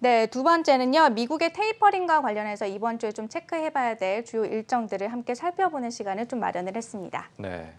네, 두 번째는요. 미국의 테이퍼링과 관련해서 이번 주에 좀 체크해봐야 될 주요 일정들을 함께 살펴보는 시간을 좀 마련을 했습니다. 네,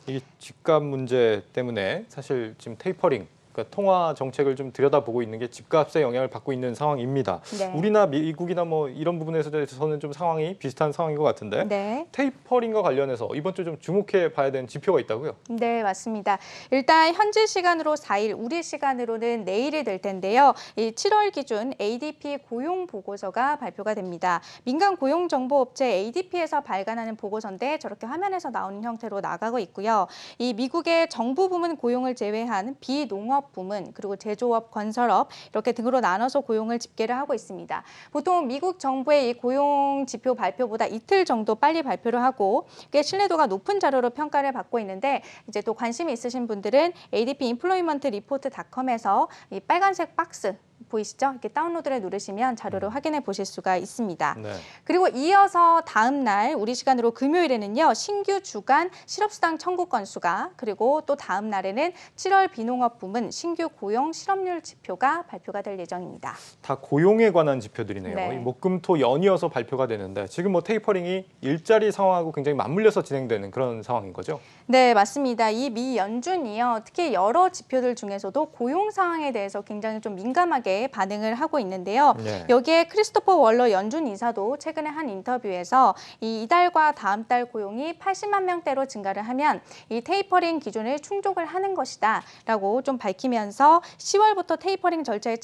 이 집값 문제 때문에 사실 지금 테이퍼링, 그러니까 통화 정책을 좀 들여다보고 있는 게 집값에 영향을 받고 있는 상황입니다. 네. 우리나 미국이나 뭐 이런 부분에서는 좀 상황이 비슷한 상황인 것 같은데 네. 테이퍼링과 관련해서 이번 주 좀 주목해 봐야 되는 지표가 있다고요? 네, 맞습니다. 일단 현지 시간으로 4일, 우리 시간으로는 내일이 될 텐데요. 이 7월 기준 ADP 고용 보고서가 발표가 됩니다. 민간 고용 정보 업체 ADP에서 발간하는 보고서인데 저렇게 화면에서 나오는 형태로 나가고 있고요. 이 미국의 정부 부문 고용을 제외한 비농업 부문 그리고 제조업, 건설업 이렇게 등으로 나눠서 고용을 집계를 하고 있습니다. 보통 미국 정부의 이 고용 지표 발표보다 이틀 정도 빨리 발표를 하고 꽤 신뢰도가 높은 자료로 평가를 받고 있는데 이제 또 관심이 있으신 분들은 ADP Employment Report.com에서 이 빨간색 박스 보이시죠? 이렇게 다운로드를 누르시면 자료를 확인해 보실 수가 있습니다. 네. 그리고 이어서 다음 날 우리 시간으로 금요일에는요. 신규 주간 실업수당 청구 건수가 그리고 또 다음 날에는 7월 비농업 부문 신규 고용 실업률 지표가 발표가 될 예정입니다. 다 고용에 관한 지표들이네요. 네. 이 목금토 연이어서 발표가 되는데 지금 뭐 테이퍼링이 일자리 상황하고 굉장히 맞물려서 진행되는 그런 상황인 거죠? 네, 맞습니다. 이 미 연준이요. 특히 여러 지표들 중에서도 고용 상황에 대해서 굉장히 좀 민감하게 반응을 하고 있는데요. 네. 여기에 크리스토퍼 월러 연준 이사도 최근에 한 인터뷰에서 이달과 다음 달 고용이 80만 명대로 증가를 하면 이 테이퍼링 기준을 충족을 하는 것이다 라고 좀 밝히면서 10월부터 테이퍼링 절차에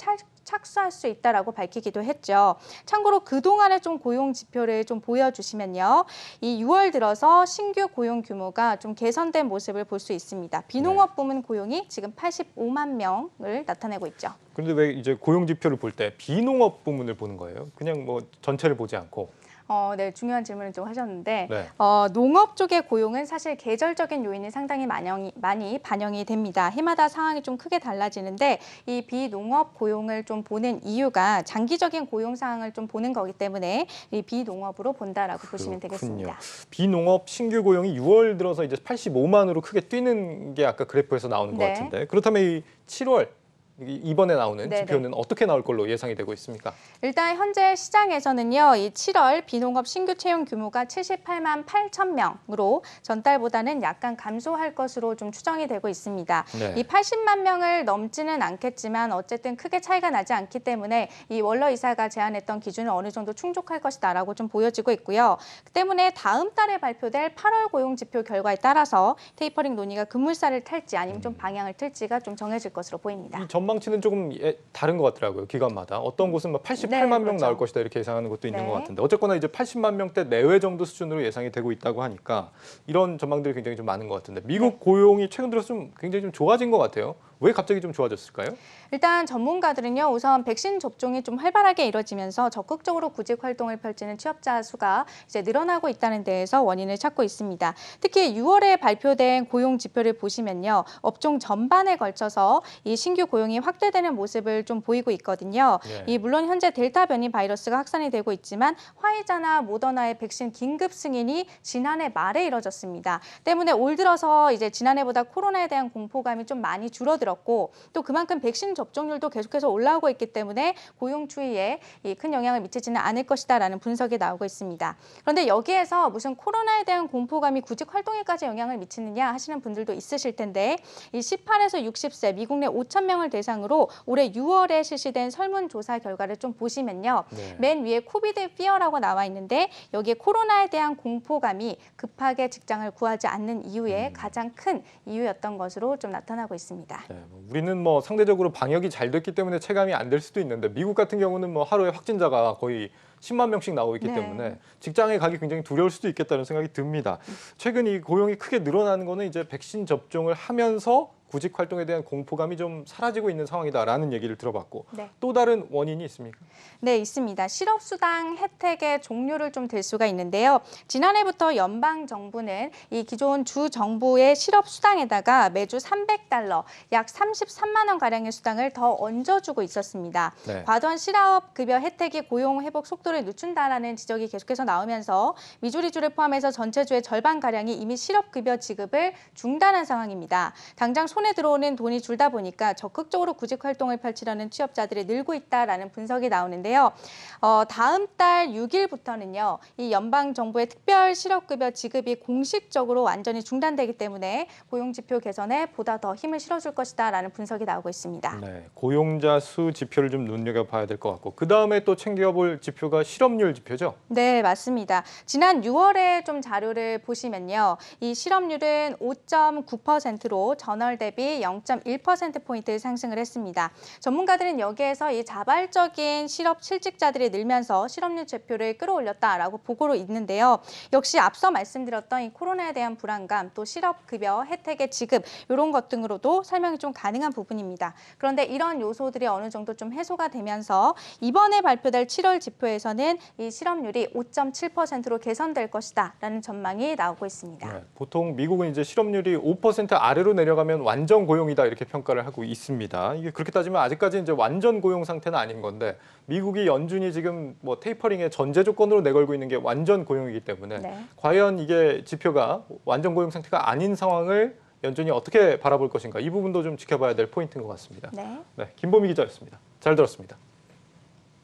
착수할 수 있다라고 밝히기도 했죠. 참고로 그동안의 좀 고용 지표를 좀 보여주시면요. 이 6월 들어서 신규 고용 규모가 좀 개선된 모습을 볼 수 있습니다. 비농업 부문 고용이 지금 85만 명을 나타내고 있죠. 그런데 왜 이제 고용 지표를 볼 때 비농업 부문을 보는 거예요? 그냥 뭐 전체를 보지 않고. 네, 중요한 질문을 좀 하셨는데 네. 농업 쪽의 고용은 사실 계절적인 요인이 상당히 많이 반영이 됩니다. 해마다 상황이 좀 크게 달라지는데 이 비농업 고용을 좀 보는 이유가 장기적인 고용 상황을 좀 보는 거기 때문에 이 비농업으로 본다라고 보시면 되겠습니다. 비농업 신규 고용이 6월 들어서 이제 85만으로 크게 뛰는 게 아까 그래프에서 나오는 것 네. 같은데 그렇다면 이 7월 이번에 나오는 네네. 지표는 어떻게 나올 걸로 예상이 되고 있습니까? 일단 현재 시장에서는요, 이 7월 비농업 신규 채용 규모가 78만 8천 명으로 전달보다는 약간 감소할 것으로 좀 추정이 되고 있습니다. 네. 이 80만 명을 넘지는 않겠지만 어쨌든 크게 차이가 나지 않기 때문에 이 월러 이사가 제안했던 기준을 어느 정도 충족할 것이다라고 좀 보여지고 있고요. 그 때문에 다음 달에 발표될 8월 고용 지표 결과에 따라서 테이퍼링 논의가 급물살을 탈지 아니면 좀 방향을 틀지가 좀 정해질 것으로 보입니다. 이 전망치는 조금 다른 것 같더라고요. 기관마다. 어떤 곳은 막 88만 네, 명 그렇죠. 나올 것이다 이렇게 예상하는 것도 있는 네. 것 같은데 어쨌거나 이제 80만 명대 내외 정도 수준으로 예상이 되고 있다고 하니까 이런 전망들이 굉장히 좀 많은 것 같은데 미국 고용이 최근 들어서 좀 굉장히 좀 좋아진 것 같아요. 왜 갑자기 좀 좋아졌을까요? 일단 전문가들은요, 우선 백신 접종이 좀 활발하게 이뤄지면서 적극적으로 구직 활동을 펼치는 취업자 수가 이제 늘어나고 있다는 데에서 원인을 찾고 있습니다. 특히 6월에 발표된 고용 지표를 보시면요, 업종 전반에 걸쳐서 이 신규 고용이 확대되는 모습을 좀 보이고 있거든요. 네. 물론 현재 델타 변이 바이러스가 확산이 되고 있지만 화이자나 모더나의 백신 긴급 승인이 지난해 말에 이뤄졌습니다. 때문에 올 들어서 이제 지난해보다 코로나에 대한 공포감이 좀 많이 줄어들었고 또 그만큼 백신 접종률도 계속해서 올라오고 있기 때문에 고용 추이에 큰 영향을 미치지는 않을 것이다라는 분석이 나오고 있습니다. 그런데 여기에서 무슨 코로나에 대한 공포감이 구직 활동에까지 영향을 미치느냐 하시는 분들도 있으실 텐데 이 18에서 60세 미국 내 5천 명을 대상으로 올해 6월에 실시된 설문조사 결과를 좀 보시면요. 네. 맨 위에 코비드 피어라고 나와 있는데 여기에 코로나에 대한 공포감이 급하게 직장을 구하지 않는 이유의 가장 큰 이유였던 것으로 좀 나타나고 있습니다. 네, 우리는 뭐 상대적으로 방역이 잘 됐기 때문에 체감이 안 될 수도 있는데 미국 같은 경우는 뭐 하루에 확진자가 거의 10만 명씩 나오고 있기 네. 때문에 직장에 가기 굉장히 두려울 수도 있겠다는 생각이 듭니다. 최근 이 고용이 크게 늘어나는 거는 이제 백신 접종을 하면서 구직 활동에 대한 공포감이 좀 사라지고 있는 상황이다라는 얘기를 들어봤고 네. 또 다른 원인이 있습니까? 네, 있습니다. 실업수당 혜택의 종류를 좀 들 수가 있는데요. 지난해부터 연방정부는 이 기존 주 정부의 실업수당에다가 매주 300달러, 약 33만 원가량의 수당을 더 얹어주고 있었습니다. 네. 과도한 실업급여 혜택이 고용 회복 속도를 늦춘다라는 지적이 계속해서 나오면서 미주리주를 포함해서 전체 주의 절반가량이 이미 실업급여 지급을 중단한 상황입니다. 당장 손에 들어오는 돈이 줄다 보니까 적극적으로 구직활동을 펼치려는 취업자들이 늘고 있다라는 분석이 나오는데요. 다음 달 6일부터는요, 이 연방정부의 특별 실업급여 지급이 공식적으로 완전히 중단되기 때문에 고용지표 개선에 보다 더 힘을 실어줄 것이다라는 분석이 나오고 있습니다. 네, 고용자 수 지표를 좀 눈여겨봐야 될 것 같고 그 다음에 또 챙겨볼 지표가 실업률 지표죠? 네, 맞습니다. 지난 6월에 좀 자료를 보시면요. 이 실업률은 5.9%로 전월 대비 0.1%포인트 상승을 했습니다. 전문가들은 여기에서 이 자발적인 실업 실직자들이 늘면서 실업률 지표를 끌어올렸다라고 보고로 있는데요. 역시 앞서 말씀드렸던 이 코로나에 대한 불안감, 또 실업급여 혜택의 지급 이런 것 등으로도 설명이 좀 가능한 부분입니다. 그런데 이런 요소들이 어느 정도 좀 해소가 되면서 이번에 발표될 7월 지표에서는 이 실업률이 5.7%로 개선될 것이다라는 전망이 나오고 있습니다. 네, 보통 미국은 이제 실업률이 5% 아래로 내려가면 완전 고용이다 이렇게 평가를 하고 있습니다. 이게 그렇게 따지면 아직까지 이제 완전 고용 상태는 아닌 건데 미국이 연준이 지금 뭐 테이퍼링의 전제 조건으로 내걸고 있는 게 완전 고용이기 때문에 네. 과연 이게 지표가 완전 고용 상태가 아닌 상황을 연준이 어떻게 바라볼 것인가 이 부분도 좀 지켜봐야 될 포인트인 것 같습니다. 네. 네, 김보미 기자였습니다. 잘 들었습니다.